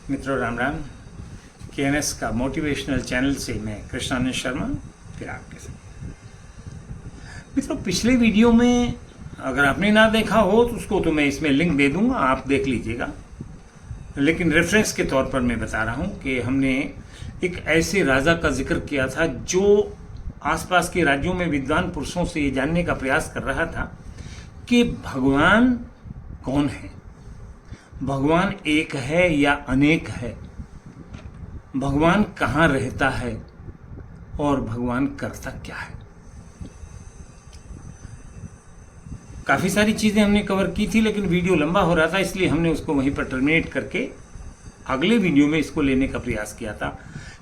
मित्रों राम राम। KNS का motivational channel से मैं कृष्णानंद शर्मा फिर आपके साथ। मित्रों, पिछले वीडियो में अगर आपने ना देखा हो तो उसको तो मैं इसमें लिंक दे दूंगा, आप देख लीजिएगा। लेकिन रेफरेंस के तौर पर मैं बता रहा हूं कि हमने एक ऐसे राजा का जिक्र किया था जो आसपास के राज्यों में विद्वान पुरुषों से ये जानने का प्रयास कर रहा था कि भगवान कौन है, भगवान एक है या अनेक है, भगवान कहाँ रहता है और भगवान करता क्या है। काफ़ी सारी चीज़ें हमने कवर की थी, लेकिन वीडियो लंबा हो रहा था, इसलिए हमने उसको वहीं पर टर्मिनेट करके अगले वीडियो में इसको लेने का प्रयास किया था।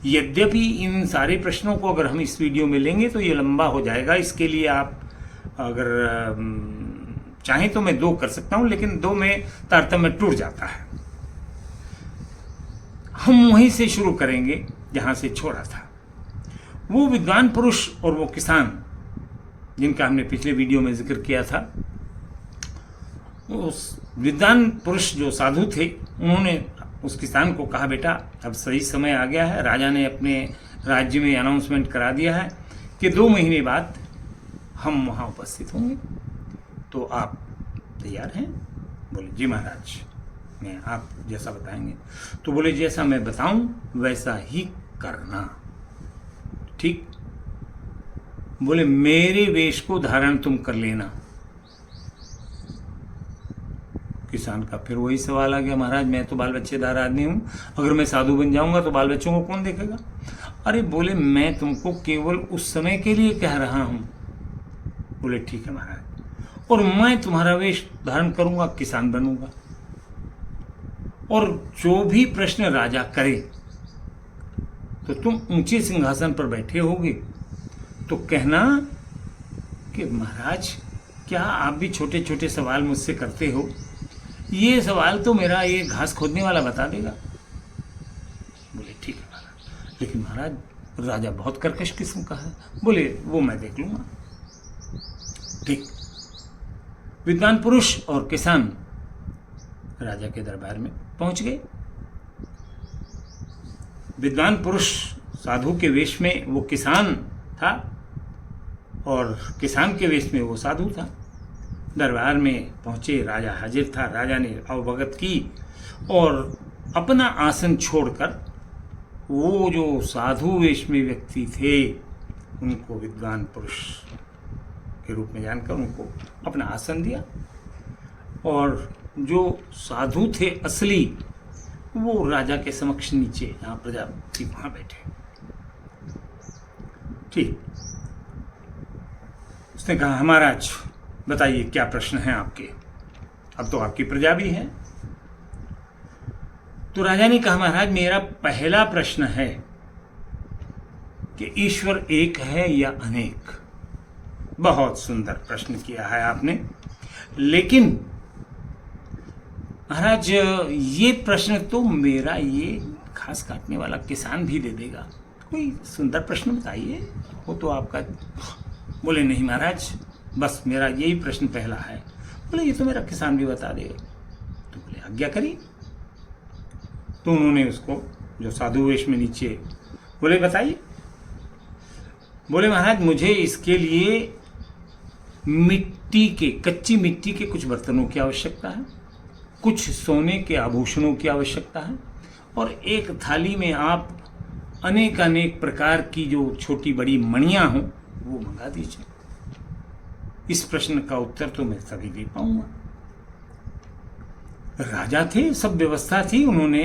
यद्यपि इन सारे प्रश्नों को अगर हम इस वीडियो में लेंगे तो ये लंबा हो जाएगा। इसके लिए आप अगर चाहें तो मैं 2 कर सकता हूं, लेकिन 2 में तारतम्य टूट जाता है। हम वहीं से शुरू करेंगे जहां से छोड़ा था। वो विद्वान पुरुष और वो किसान जिनका हमने पिछले वीडियो में जिक्र किया था, उस विद्वान पुरुष जो साधु थे, उन्होंने उस किसान को कहा, बेटा अब सही समय आ गया है, राजा ने अपने राज्य में अनाउंसमेंट करा दिया है कि 2 महीने बाद हम वहाँ उपस्थित होंगे, तो आप तैयार हैं? बोले जी महाराज, मैं आप जैसा बताएंगे। तो बोले जैसा मैं बताऊं वैसा ही करना, ठीक? बोले मेरे वेश को धारण तुम कर लेना। किसान का फिर वही सवाल आ गया, महाराज मैं तो बाल बच्चेदार आदमी हूं, अगर मैं साधु बन जाऊंगा तो बाल बच्चों को कौन देखेगा? अरे बोले मैं तुमको केवल उस समय के लिए कह रहा हूं। बोले ठीक है महाराज, और मैं तुम्हारा वेश धारण करूंगा, किसान बनूंगा, और जो भी प्रश्न राजा करे तो तुम ऊंचे सिंहासन पर बैठे होगे तो कहना कि महाराज क्या आप भी छोटे छोटे सवाल मुझसे करते हो, ये सवाल तो मेरा ये घास खोदने वाला बता देगा। बोले ठीक है महाराज, लेकिन महाराज राजा बहुत कर्कश किस्म का है। बोले वो मैं देख लूंगा। ठीक, विद्वान पुरुष और किसान राजा के दरबार में पहुंच गए। विद्वान पुरुष साधु के वेश में वो किसान था और किसान के वेश में वो साधु था। दरबार में पहुंचे, राजा हाजिर था। राजा ने अवगत की और अपना आसन छोड़कर वो जो साधु वेश में व्यक्ति थे उनको विद्वान पुरुष के रूप में जानकर उनको अपना आसन दिया, और जो साधु थे असली वो राजा के समक्ष नीचे जहां प्रजा थी वहां बैठे। ठीक, उसने कहा महाराज बताइए क्या प्रश्न है आपके, अब तो आपकी प्रजा भी है। तो राजा ने कहा महाराज मेरा पहला प्रश्न है कि ईश्वर एक है या अनेक। बहुत सुंदर प्रश्न किया है आपने, लेकिन महाराज ये प्रश्न तो मेरा ये घास काटने वाला किसान भी दे देगा, कोई सुंदर प्रश्न बताइए, वो तो आपका। बोले नहीं महाराज, बस मेरा यही प्रश्न पहला है। बोले ये तो मेरा किसान भी बता देगा। तो बोले आज्ञा करिए। तो उन्होंने उसको जो साधु वेश में नीचे, बोले बताइए। बोले महाराज मुझे इसके लिए मिट्टी के, कच्ची मिट्टी के कुछ बर्तनों की आवश्यकता है, कुछ सोने के आभूषणों की आवश्यकता है, और एक थाली में आप अनेक अनेक प्रकार की जो छोटी बड़ी मणियां हों वो मंगा दीजिए। इस प्रश्न का उत्तर तो मैं तभी दे पाऊंगा। राजा थे, सब व्यवस्था थी, उन्होंने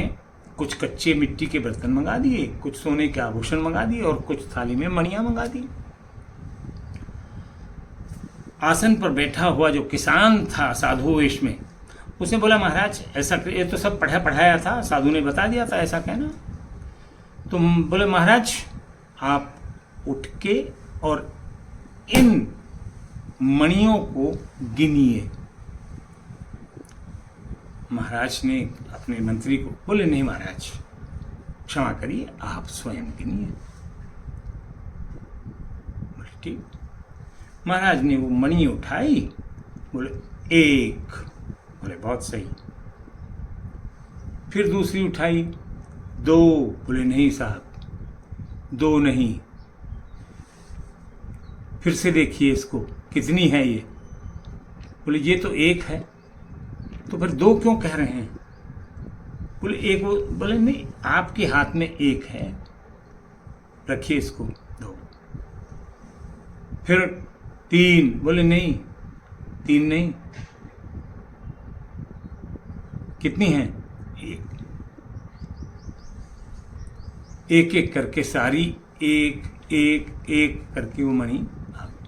कुछ कच्चे मिट्टी के बर्तन मंगा दिए, कुछ सोने के आभूषण मंगा दिए और कुछ थाली में मणियां मंगा दी। आसन पर बैठा हुआ जो किसान था साधु वेश में, उसने बोला महाराज ऐसा, ये तो सब पढ़ाया था, साधु ने बता दिया था ऐसा कहना। तो बोले महाराज आप उठ के और इन मणियों को गिनिए। महाराज ने अपने मंत्री को, बोले नहीं महाराज क्षमा करिए, आप स्वयं गिनिए। बोले ठीक। महाराज ने वो मणि उठाई, बोले 1, बोले बहुत सही। फिर दूसरी उठाई, दो। बोले नहीं साहब, दो नहीं, फिर से देखिए इसको, कितनी है ये? बोले ये तो एक है। तो फिर दो क्यों कह रहे हैं? बोले एक। वो बोले नहीं, आपके हाथ में एक है, रखिए इसको, दो। फिर तीन। बोले नहीं, तीन नहीं, कितनी है? एक। एक एक करके सारी एक एक एक करके वो मणि आ गई।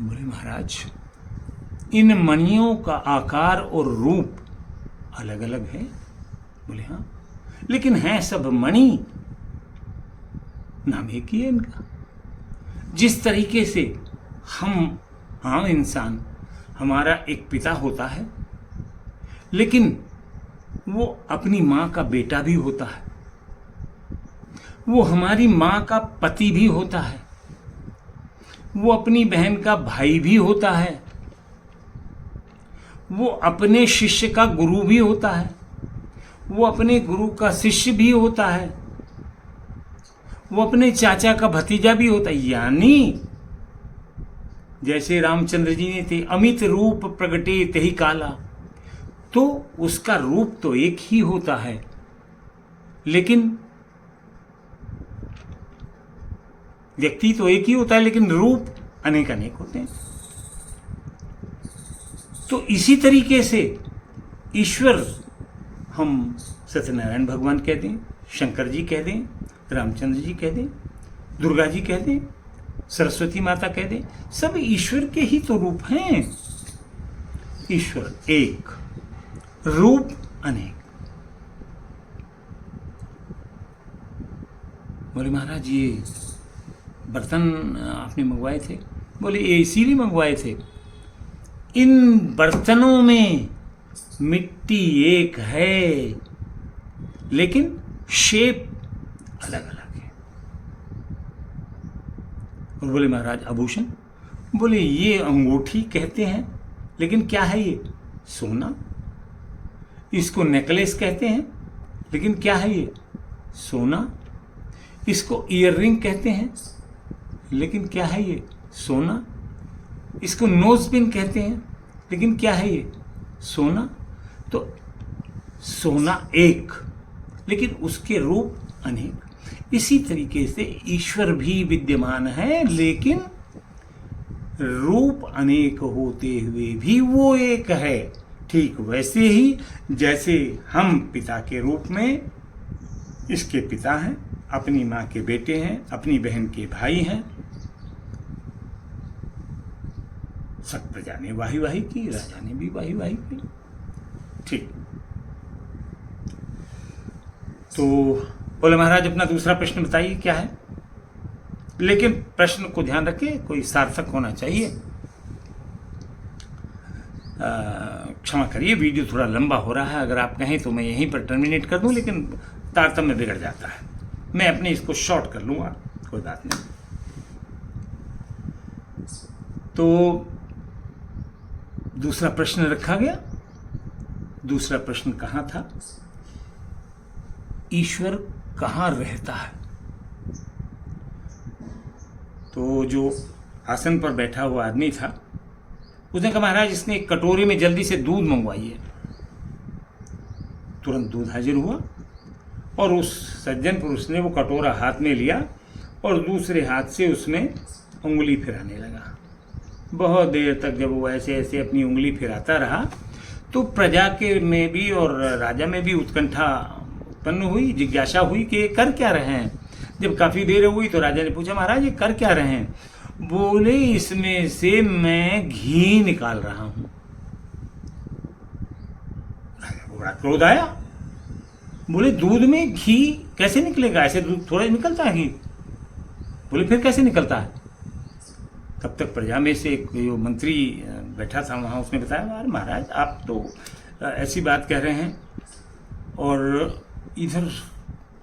बोले महाराज, इन मणियों का आकार और रूप अलग अलग है। बोले हाँ, लेकिन है सब मणि, नाम एक ही है इनका। जिस तरीके से हम आम इंसान, हमारा एक पिता होता है, लेकिन वो अपनी माँ का बेटा भी होता है, वो हमारी माँ का पति भी होता है, वो अपनी बहन का भाई भी होता है, वो अपने शिष्य का गुरु भी होता है, वो अपने गुरु का शिष्य भी होता है, वो अपने चाचा का भतीजा भी होता है। यानी जैसे रामचंद्र जी ने थे, अमित रूप प्रगटे तेहि काला, तो उसका रूप तो एक ही होता है, लेकिन व्यक्ति तो एक ही होता है, लेकिन रूप अनेक अनेक होते हैं। तो इसी तरीके से ईश्वर हम सत्यनारायण भगवान कह दें, शंकर जी कह दें, रामचंद्र जी कह दें, दुर्गा जी कह दें, सरस्वती माता कह दें, सब ईश्वर के ही तो रूप हैं। ईश्वर एक, रूप अनेक। बोले महाराज ये बर्तन आपने मंगवाए थे? बोले ये इसीलिए मंगवाए थे, इन बर्तनों में मिट्टी एक है, लेकिन शेप अलग अलग है। और बोले महाराज आभूषण? बोले ये अंगूठी कहते हैं, लेकिन क्या है ये? सोना। इसको नेकलेस कहते हैं, लेकिन क्या है ये? सोना। इसको ईयररिंग कहते हैं, लेकिन क्या है ये? सोना। इसको नोज पिन कहते हैं, लेकिन क्या है ये? सोना। तो सोना एक, लेकिन उसके रूप अनेक। इसी तरीके से ईश्वर भी विद्यमान है, लेकिन रूप अनेक होते हुए भी वो एक है। ठीक वैसे ही जैसे हम पिता के रूप में इसके पिता हैं, अपनी माँ के बेटे हैं, अपनी बहन के भाई हैं। सब प्रजा ने वाही वाही की, राजा ने भी वाही वाही की। ठीक। तो बोले महाराज अपना दूसरा प्रश्न बताइए क्या है? लेकिन प्रश्न को ध्यान रखिए, कोई सार्थक होना चाहिए। क्षमा करिए, वीडियो थोड़ा लंबा हो रहा है। अगर आप कहें तो मैं यहीं पर टर्मिनेट कर दूं, लेकिन तारतम्य बिगड़ जाता है। मैं अपने इसको शॉर्ट कर लूंगा, कोई बात नहीं। तो दूसरा प्रश्न रखा गया। दूसरा प्रश्न कहाँ था? ईश्वर कहाँ रहता है? तो जो आसन पर बैठा हुआ आदमी था, उसने कहा महाराज इसने एक कटोरे में जल्दी से दूध मंगवाइए। तुरंत दूध हाजिर हुआ और उस सज्जन पुरुष ने वो कटोरा हाथ में लिया और दूसरे हाथ से उसमें उंगली फिराने लगा। बहुत देर तक जब वो ऐसे ऐसे अपनी उंगली फिराता रहा, तो प्रजा के में भी और राजा में भी उत्कंठा उत्पन्न हुई, जिज्ञासा हुई कि ये कर क्या रहे हैं। जब काफी देर हुई तो राजा ने पूछा महाराज ये कर क्या रहे हैं? बोले इसमें से मैं घी निकाल रहा हूं। राजा को बड़ा क्रोध आया। बोले दूध में घी कैसे निकलेगा? ऐसे दूध थोड़ा निकलता है घी? बोले फिर कैसे निकलता है? तब तक प्रजा में से एक जो मंत्री बैठा था वहाँ, उसने बताया अरे महाराज आप तो ऐसी बात कह रहे हैं। और इधर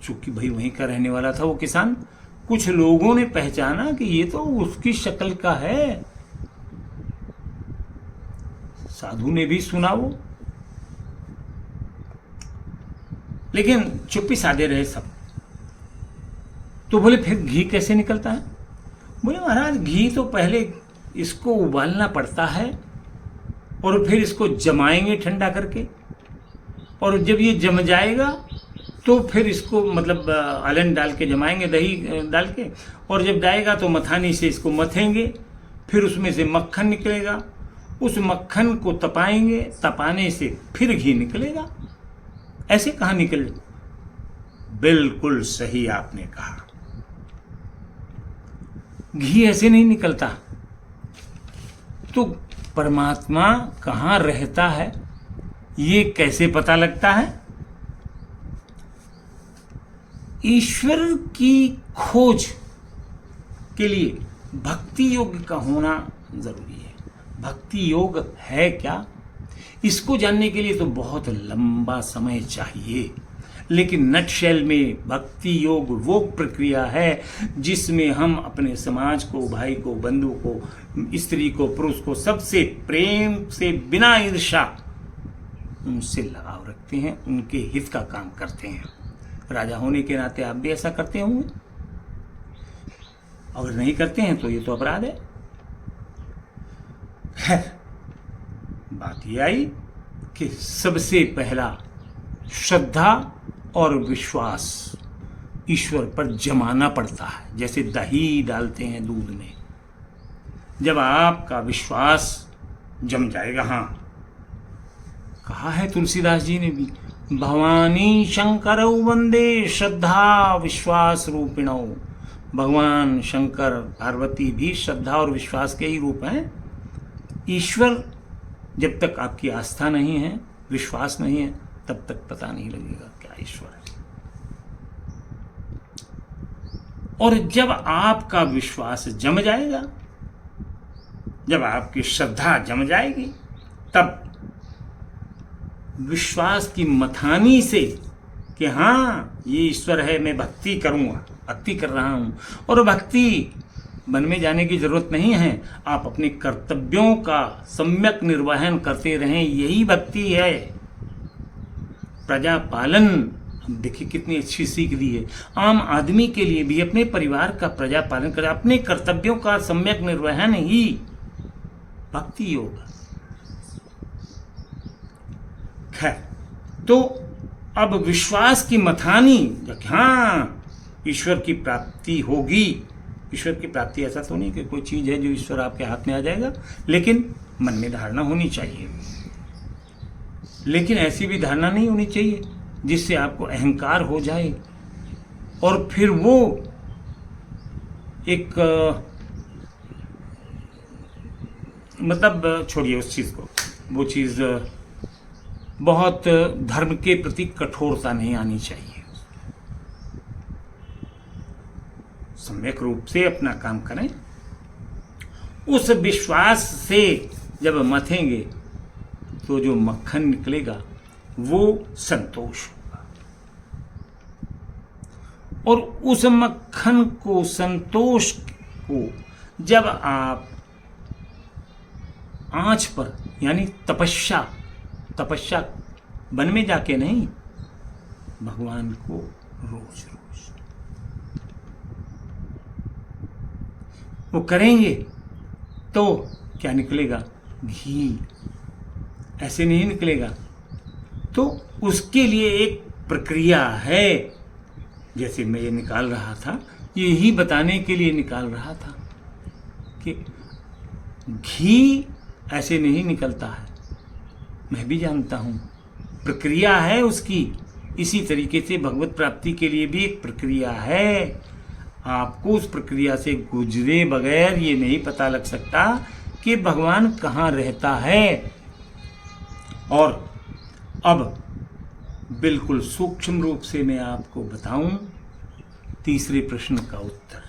चूंकि भाई वहीं का रहने वाला था वो किसान, कुछ लोगों ने पहचाना कि ये तो उसकी शक्ल का है। साधु ने भी सुना वो। लेकिन चुप्पी साधे रहे सब। तो बोले फिर घी कैसे निकलता है? बोले महाराज घी तो पहले इसको उबालना पड़ता है और फिर इसको जमाएंगे ठंडा करके, और जब ये जम जाएगा तो फिर इसको मतलब आलन डाल के जमाएंगे, दही डाल के, और जब जाएगा तो मथानी से इसको मथेंगे, फिर उसमें से मक्खन निकलेगा, उस मक्खन को तपाएंगे, तपाने से फिर घी निकलेगा। ऐसे कहाँ निकले? बिल्कुल सही आपने कहा, घी ऐसे नहीं निकलता। तो परमात्मा कहाँ रहता है ये कैसे पता लगता है? ईश्वर की खोज के लिए भक्ति योग का होना जरूरी है। भक्ति योग है क्या, इसको जानने के लिए तो बहुत लंबा समय चाहिए, लेकिन नटशेल में भक्ति योग वो प्रक्रिया है जिसमें हम अपने समाज को, भाई को, बंधु को, स्त्री को, पुरुष को, सबसे प्रेम से बिना ईर्ष्या उनसे लगाव रखते हैं, उनके हित का काम करते हैं। राजा होने के नाते आप भी ऐसा करते होंगे, अगर नहीं करते हैं तो ये तो अपराध है। खैर, बात ये आई कि सबसे पहला श्रद्धा और विश्वास ईश्वर पर जमाना पड़ता है, जैसे दही डालते हैं दूध में। जब आपका विश्वास जम जाएगा, हाँ कहा है तुलसीदास जी ने भी, भवानी शंकरौ वंदे श्रद्धा विश्वास रूपिणौ। भगवान शंकर पार्वती भी श्रद्धा और विश्वास के ही रूप हैं। ईश्वर जब तक आपकी आस्था नहीं है, विश्वास नहीं है, तब तक पता नहीं लगेगा क्या ईश्वर है। और जब आपका विश्वास जम जाएगा, जब आपकी श्रद्धा जम जाएगी, तब विश्वास की मथानी से कि हाँ ये ईश्वर है, मैं भक्ति करूंगा, भक्ति कर रहा हूं। और भक्ति मन में जाने की जरूरत नहीं है, आप अपने कर्तव्यों का सम्यक निर्वहन करते रहें, यही भक्ति है। प्रजा पालन, देखिए कितनी अच्छी सीख दी है। आम आदमी के लिए भी अपने परिवार का प्रजा पालन कर, अपने कर्तव्यों का सम्यक निर्वहन ही भक्ति योग। खैर, तो अब विश्वास की मथानी, हाँ ईश्वर की प्राप्ति होगी। ईश्वर की प्राप्ति ऐसा तो नहीं कि कोई चीज है जो ईश्वर आपके हाथ में आ जाएगा, लेकिन मन में धारणा होनी चाहिए। लेकिन ऐसी भी धारणा नहीं होनी चाहिए जिससे आपको अहंकार हो जाए और फिर वो एक मतलब छोड़िए उस चीज को, वो चीज बहुत धर्म के प्रति कठोरता नहीं आनी चाहिए। सम्यक रूप से अपना काम करें। उस विश्वास से जब मथेंगे तो जो मक्खन निकलेगा वो संतोष होगा, और उस मक्खन को, संतोष को जब आप आंच पर, यानी तपस्या वन में जाके नहीं, भगवान को रोज रोज वो करेंगे तो क्या निकलेगा? घी। ऐसे नहीं निकलेगा। तो उसके लिए एक प्रक्रिया है। जैसे मैं ये निकाल रहा था, यही बताने के लिए निकाल रहा था कि घी ऐसे नहीं निकलता है। मैं भी जानता हूँ, प्रक्रिया है उसकी। इसी तरीके से भगवत प्राप्ति के लिए भी एक प्रक्रिया है। आपको उस प्रक्रिया से गुजरे बगैर ये नहीं पता लग सकता कि भगवान कहाँ रहता है। और अब बिल्कुल सूक्ष्म रूप से मैं आपको बताऊं तीसरे प्रश्न का उत्तर।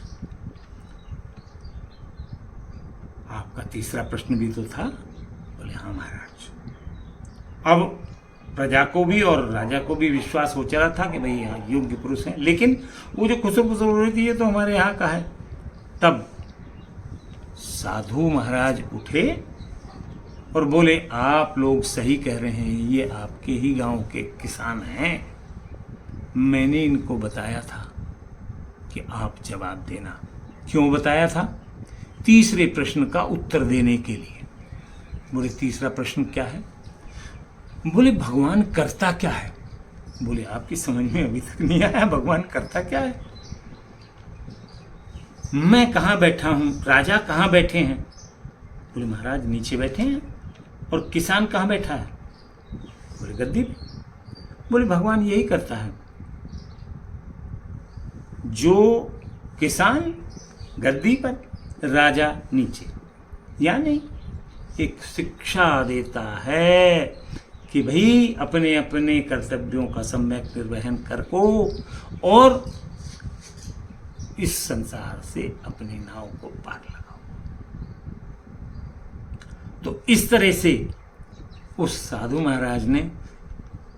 आपका तीसरा प्रश्न भी तो था। बोले हाँ महाराज। अब प्रजा को भी और राजा को भी विश्वास हो चला था कि भाई यहाँ योग्य पुरुष हैं, लेकिन वो जो खुसरो फुसरो हो रही थी ये तो हमारे यहाँ का है। तब साधु महाराज उठे और बोले आप लोग सही कह रहे हैं, ये आपके ही गांव के किसान हैं, मैंने इनको बताया था कि आप जवाब देना। क्यों बताया था? तीसरे प्रश्न का उत्तर देने के लिए। बोले तीसरा प्रश्न क्या है? बोले भगवान करता क्या है? बोले आपकी समझ में अभी तक नहीं आया भगवान करता क्या है? मैं कहाँ बैठा हूं, राजा कहाँ बैठे हैं? बोले महाराज नीचे बैठे हैं। और किसान कहाँ बैठा है? बोले गद्दी पे। बोले भगवान यही करता है, जो किसान गद्दी पर, राजा नीचे। यानी एक शिक्षा देता है कि भाई अपने अपने कर्तव्यों का सम्यक निर्वहन करो और इस संसार से अपनी नाव को पार लगाओ। तो इस तरह से उस साधु महाराज ने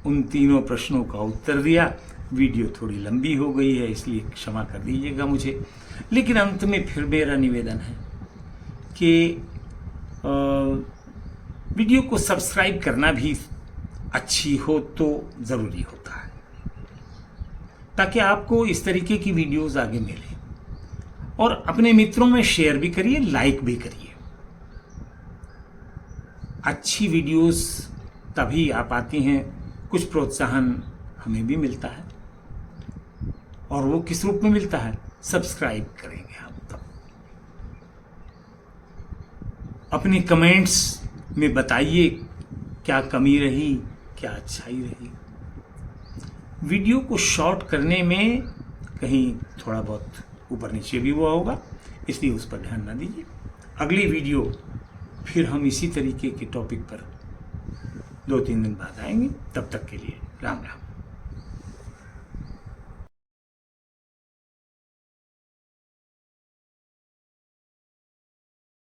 उन तीनों प्रश्नों का उत्तर दिया। वीडियो थोड़ी लंबी हो गई है, इसलिए क्षमा कर दीजिएगा मुझे। लेकिन अंत में फिर मेरा निवेदन है कि वीडियो को सब्सक्राइब करना भी अच्छी हो तो ज़रूरी होता है, ताकि आपको इस तरीके की वीडियोस आगे मिले। और अपने मित्रों में शेयर भी करिए, लाइक भी करिए। अच्छी वीडियोस तभी आ पाती हैं, कुछ प्रोत्साहन हमें भी मिलता है। और वो किस रूप में मिलता है? सब्सक्राइब करेंगे आप तब। अपने कमेंट्स में बताइए क्या कमी रही, क्या अच्छाई रही। वीडियो को शॉर्ट करने में कहीं थोड़ा बहुत ऊपर नीचे भी हुआ होगा, इसलिए उस पर ध्यान ना दीजिए। अगली वीडियो फिर हम इसी तरीके के टॉपिक पर 2-3 दिन बाद आएंगे। तब तक के लिए राम राम।